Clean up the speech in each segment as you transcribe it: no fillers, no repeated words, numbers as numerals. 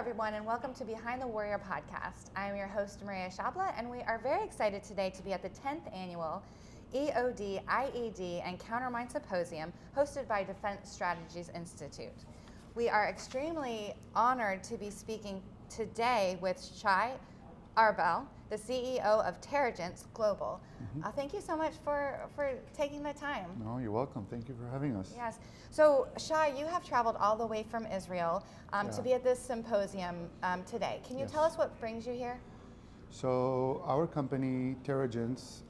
everyone, and welcome to Behind the Warrior podcast. I am your host, Maria Shabla, and we are very excited today to be at the 10th annual EOD, IED, and Countermine Symposium hosted by Defense Strategies Institute. We are extremely honored to be speaking today with Shai Arbel, the CEO of Terrogence Global. Thank you so much for taking the time. No, you're welcome. Thank you for having us. Yes. So, Shai, you have traveled all the way from Israel to be at this symposium today. Can you tell us what brings you here? So, our company, Terrogence,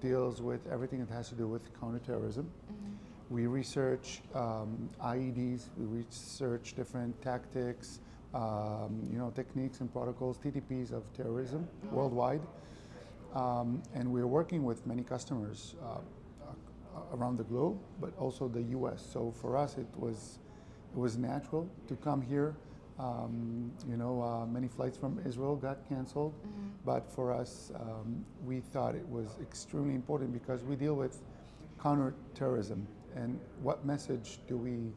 deals with everything that has to do with counterterrorism. We research IEDs, we research different tactics, techniques and protocols, TTPs of terrorism worldwide. And we're working with many customers around the globe, but also the US. So for us, it was natural to come here. Many flights from Israel got canceled, but for us, we thought it was extremely important because we deal with counterterrorism. And what message do we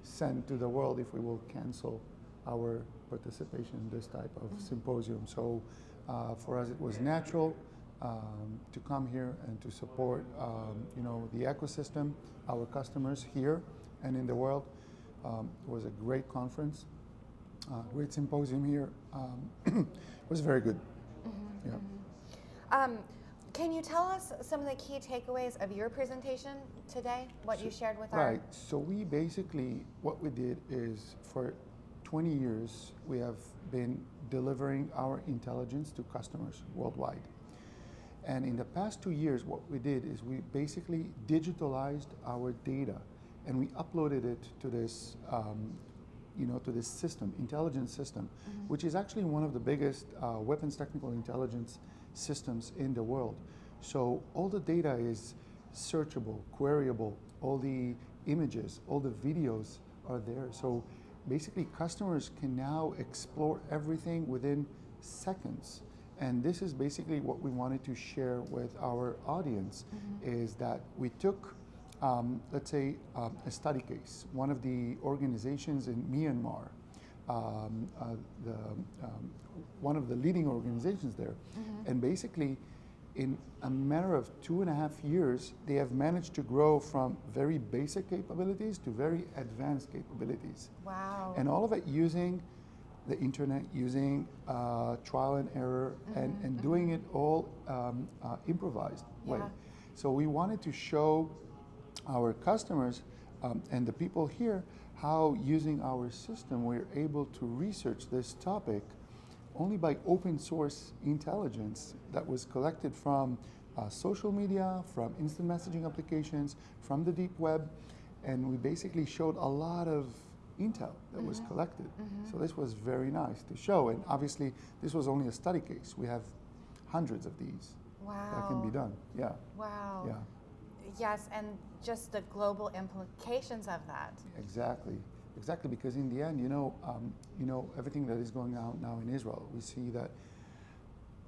send to the world if we will cancel our participation in this type of symposium? So for us, it was natural to come here and to support, the ecosystem, our customers here and in the world. It was a great conference, great symposium here. It was very good. Can you tell us some of the key takeaways of your presentation today, what you shared with our... Right, so we basically, what we did is for 20 years, we have been delivering our intelligence to customers worldwide. And in the past 2 years, what we did is we basically digitalized our data and we uploaded it to this, to this system, intelligence system, which is actually one of the biggest weapons technical intelligence systems in the world. So all the data is searchable, queryable, all the images, all the videos are there. So basically customers can now explore everything within seconds. And this is basically what we wanted to share with our audience, is that we took, let's say, a study case. One of the organizations in Myanmar, one of the leading organizations there, and basically in a matter of 2.5 years, they have managed to grow from very basic capabilities to very advanced capabilities. Wow. And all of it using the internet, using trial and error, and doing it all improvised way. So we wanted to show our customers and the people here how using our system we're able to research this topic only by open source intelligence that was collected from social media, from instant messaging applications, from the deep web, and we basically showed a lot of intel that was collected. So this was very nice to show, and obviously this was only a study case. We have hundreds of these that can be done. Yeah. Wow. Yeah. Yes, and just the global implications of that. Exactly, because in the end, everything that is going on now in Israel, we see that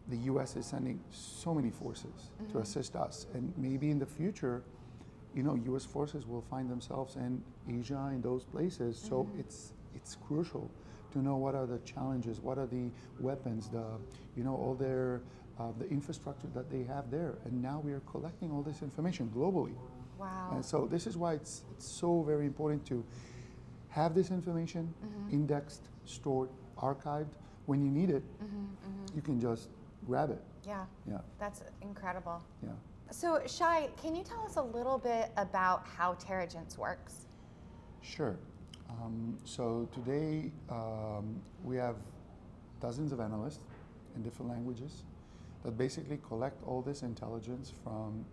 the US is sending so many forces to assist us, and maybe in the future, US forces will find themselves in Asia, in those places. So it's crucial to know what are the challenges, what are the weapons, all their the infrastructure that they have there. And now we are collecting all this information globally. Wow. And so this is why it's so very important to have this information indexed, stored, archived. When you need it, you can just grab it. Yeah. Yeah. That's incredible. Yeah. So, Shai, can you tell us a little bit about how Terrogence works? Sure. So today we have dozens of analysts in different languages that basically collect all this intelligence from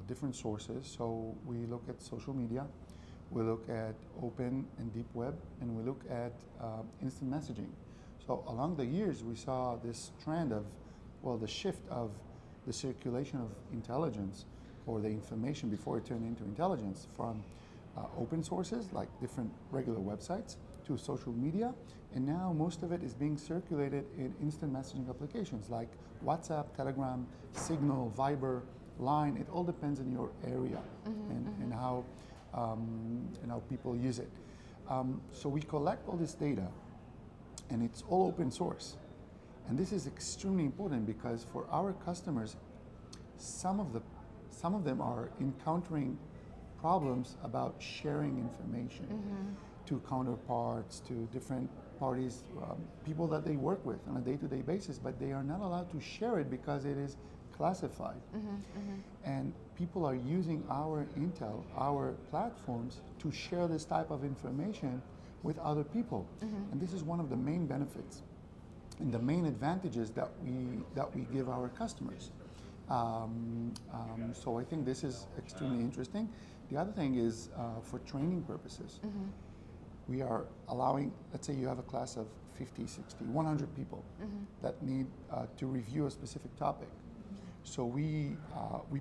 different sources. So we look at social media, we look at open and deep web, and we look at instant messaging. So along the years, we saw this trend of, the shift of the circulation of intelligence or the information before it turned into intelligence from open sources like different regular websites to social media, and now most of it is being circulated in instant messaging applications like WhatsApp, Telegram, Signal, Viber, Line. It all depends on your area and how people use it. So we collect all this data and it's all open source. And this is extremely important because for our customers, some of them are encountering problems about sharing information to counterparts, to different parties, people that they work with on a day-to-day basis, but they are not allowed to share it because it is classified. And people are using our intel, our platforms, to share this type of information with other people. And this is one of the main benefits and the main advantages that we give our customers. So I think this is extremely interesting. The other thing is for training purposes. We are allowing, let's say you have a class of 50, 60, 100 people that need to review a specific topic. So we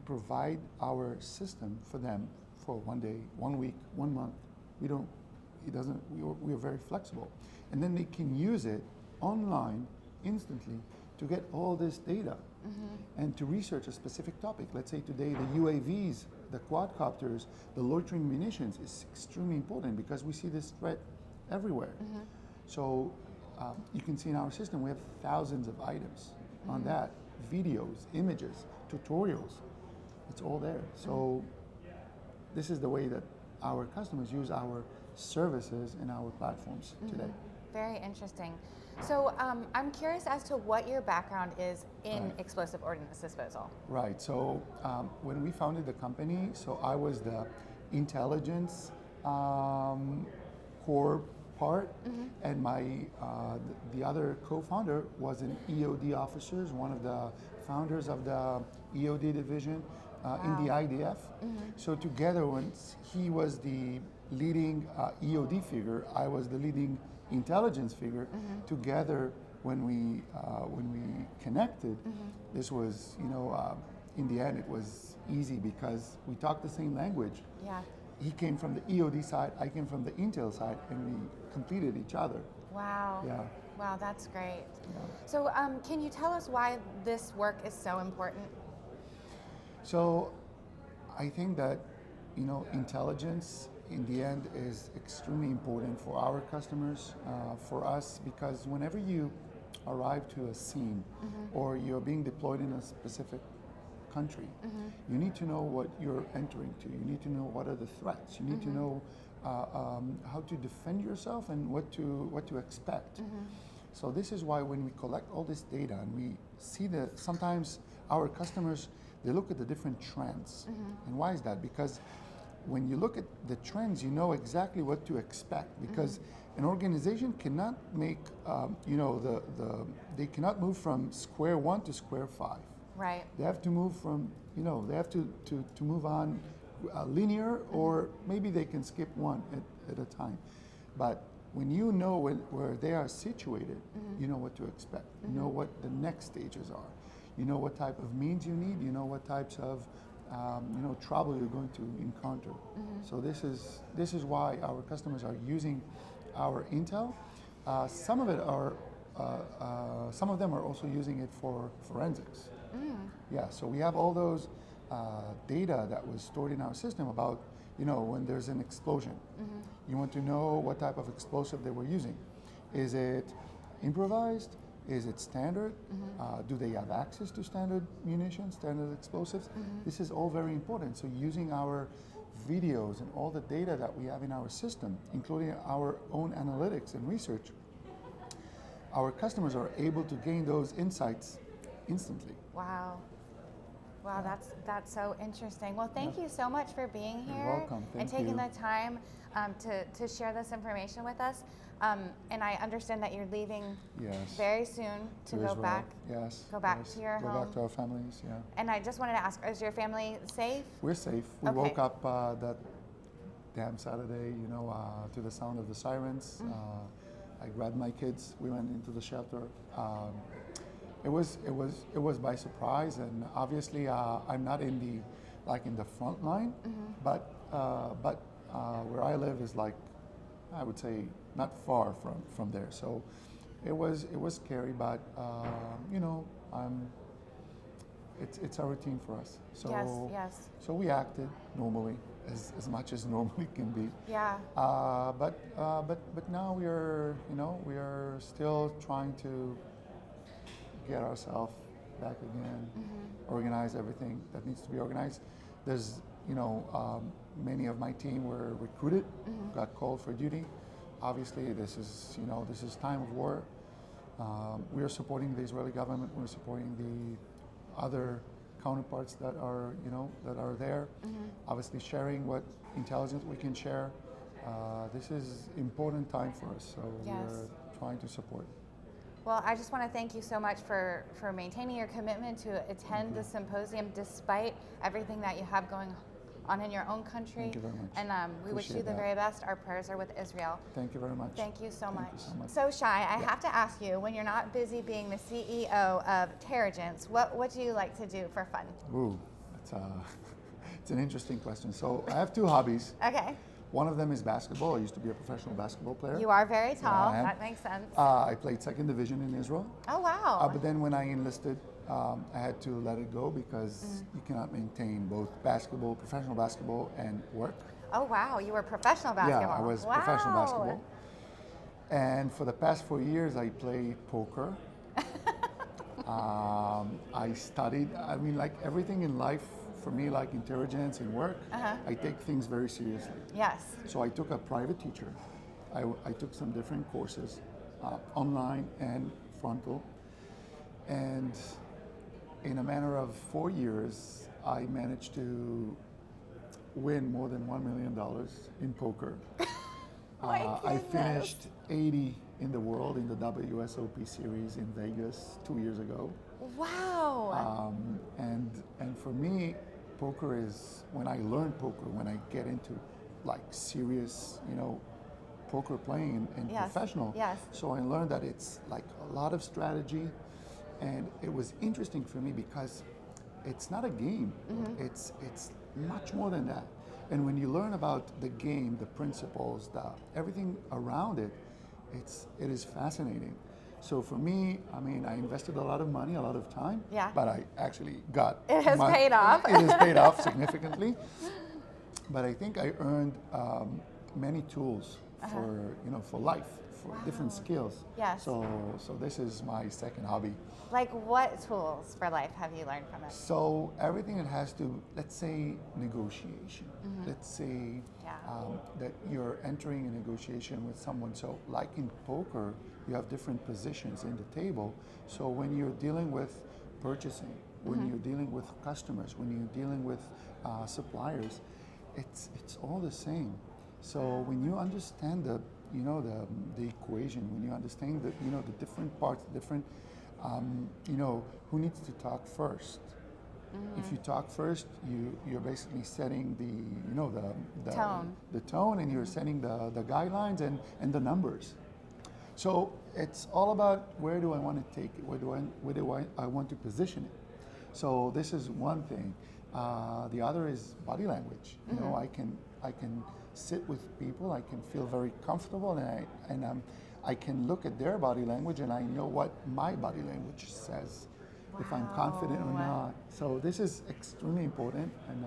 provide our system for them for 1 day, 1 week, 1 month. We are very flexible. And then they can use it online instantly to get all this data and to research a specific topic. Let's say today the UAVs, the quadcopters, the loitering munitions is extremely important because we see this threat everywhere. So you can see in our system we have thousands of items on that, videos, images, tutorials. It's all there. So this is the way that our customers use our services and our platforms today. Very interesting. So I'm curious as to what your background is in explosive ordnance disposal. Right. So when we founded the company, so I was the intelligence core part, and the other co-founder was an EOD officer, one of the founders of the EOD division in the IDF. So together, once he was the leading EOD figure, I was the leading intelligence figure. Together, when we connected, this was, in the end, it was easy because we talked the same language. Yeah. He came from the EOD side, I came from the Intel side, and we completed each other. Wow. Yeah. Wow, that's great. Yeah. So can you tell us why this work is so important? So I think that, intelligence in the end is extremely important for our customers, for us, because whenever you arrive to a scene or you're being deployed in a specific country, you need to know what you're entering to. You need to know what are the threats. You need to know how to defend yourself and what to expect. So this is why when we collect all this data and we see that sometimes our customers, they look at the different trends. And why is that? Because when you look at the trends, you know exactly what to expect, because an organization cannot make, they cannot move from square one to square five. Right. They have to move from, they have to move on linear, or maybe they can skip one at a time. But when you know where they are situated, you know what to expect. You know what the next stages are. You know what type of means you need. You know what types of trouble you're going to encounter. So this is why our customers are using our intel. Some of them are also using it for forensics. Yeah, so we have all those data that was stored in our system about, when there's an explosion. You want to know what type of explosive they were using. Is it improvised? Is it standard? Do they have access to standard munitions, standard explosives? This is all very important. So using our videos and all the data that we have in our system, including our own analytics and research, our customers are able to gain those insights instantly. Wow. Wow, that's so interesting. Well, thank you so much for being here. You're welcome. And taking the time to share this information with us. And I understand that you're leaving very soon to go Israel. back. Yes. Go back yes. to your go home. Go back to our families. Yeah. And I just wanted to ask: is your family safe? We're safe. We Okay. woke up that damn Saturday, to the sound of the sirens. I grabbed my kids. We went into the shelter. It was by surprise, and obviously I'm not in the front line, but where I live is I would say not far from there. So it was scary, but it's a routine for us. So Yes. so we acted normally. as much as normally can be. Yeah. But now we are still trying to get ourselves back again, organize everything that needs to be organized. There's many of my team were recruited, got called for duty. Obviously, this is time of war. We are supporting the Israeli government. We're supporting the other counterparts that are there. Obviously, sharing what intelligence we can share. This is important time for us, so Yes. we're trying to support. Well, I just want to thank you so much for maintaining your commitment to attend the symposium despite everything that you have going on in your own country. Thank you very much. And we wish you Appreciate the that. very best. Our prayers are with Israel. Thank you very much. Thank you so much. You so much. So Shai, I have to ask you, when you're not busy being the CEO of Terrogence, what do you like to do for fun? Ooh, it's an interesting question. So I have two hobbies. Okay. One of them is basketball. I used to be a professional basketball player. You are very tall. I am. That makes sense. I played second division in Israel. Oh, wow. But then when I enlisted, I had to let it go because you cannot maintain both basketball, professional basketball, and work. Oh, wow. You were professional basketball. Yeah, I was professional basketball. And for the past 4 years, I played poker. I studied. I mean, like everything in life, for me, like in Terrogence and work, I take things very seriously. Yes. So I took a private teacher. I took some different courses, online and frontal. And in a matter of 4 years, I managed to win more than $1 million in poker. I finished 80 in the world in the WSOP series in Vegas 2 years ago. Wow. And for me, poker is, when I learn poker, when I get into like serious, poker playing and Yes. professional. Yes. So I learned that it's like a lot of strategy, and it was interesting for me because it's not a game. It's much more than that. And when you learn about the game, the principles, everything around it, it is fascinating. So for me, I mean, I invested a lot of money, a lot of time, Yeah. but I actually got It has paid off. It has paid off significantly. But I think I earned many tools for life, for different skills. Yes. So this is my second hobby. Like what tools for life have you learned from it? So everything that has to, let's say, negotiation. Let's say Yeah. that you're entering a negotiation with someone. So like in poker, you have different positions in the table. So when you're dealing with purchasing, when you're dealing with customers, when you're dealing with suppliers, it's all the same. So when you understand the equation, when you understand the different parts, different who needs to talk first. If you talk first, you're basically setting the Tone. the tone, and you're setting the guidelines and the numbers. So it's all about where do I want to take it? Where do I want to position it? So this is one thing. The other is body language. I can sit with people. I can feel very comfortable, and I can look at their body language, and I know what my body language says, if I'm confident or not. So this is extremely important, and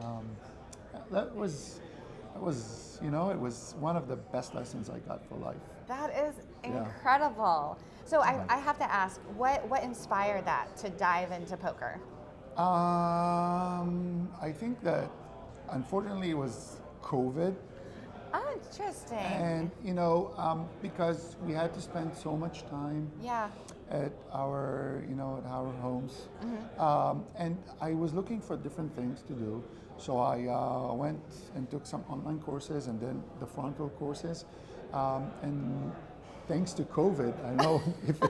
that was it was one of the best lessons I got for life. That is incredible. So I have to ask, what inspired that to dive into poker? I think that unfortunately it was COVID. Oh, interesting. And because we had to spend so much time at our homes, and I was looking for different things to do. So I went and took some online courses and then the frontal courses, and thanks to COVID, I don't know if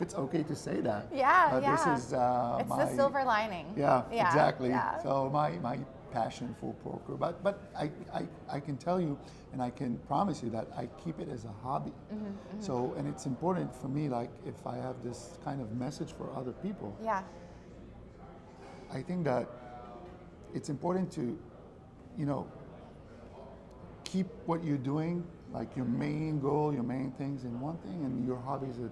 it's okay to say that. But this is it's the silver lining. Yeah, exactly. Yeah. So my passion for poker, but I can tell you, and I can promise you that I keep it as a hobby. So, and it's important for me, like if I have this kind of message for other people, I think that it's important to, keep what you're doing, like your main goal, your main things in one thing, and your hobbies are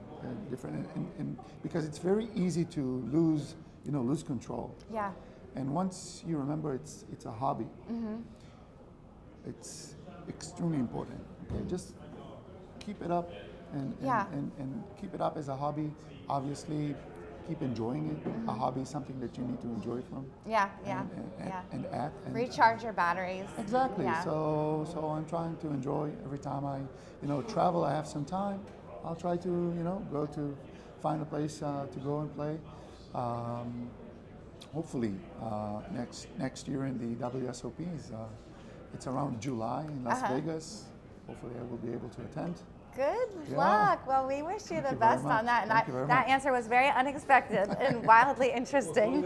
different, and because it's very easy to lose control. Yeah. And once you remember it's a hobby, it's extremely important. Okay, just keep it up and keep it up as a hobby. Obviously, keep enjoying it. A hobby is something that you need to enjoy from. And at. And recharge your batteries. Exactly. Yeah. So I'm trying to enjoy every time I, travel. I have some time. I'll try to, go to find a place to go and play. Hopefully next year in the WSOPs. It's around July in Las Vegas. Hopefully I will be able to attend. Good luck. Well, we wish you the best on that. And Thank you very that much. answer was very unexpected and wildly interesting.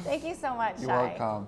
Thank you so much, You're Shai. welcome.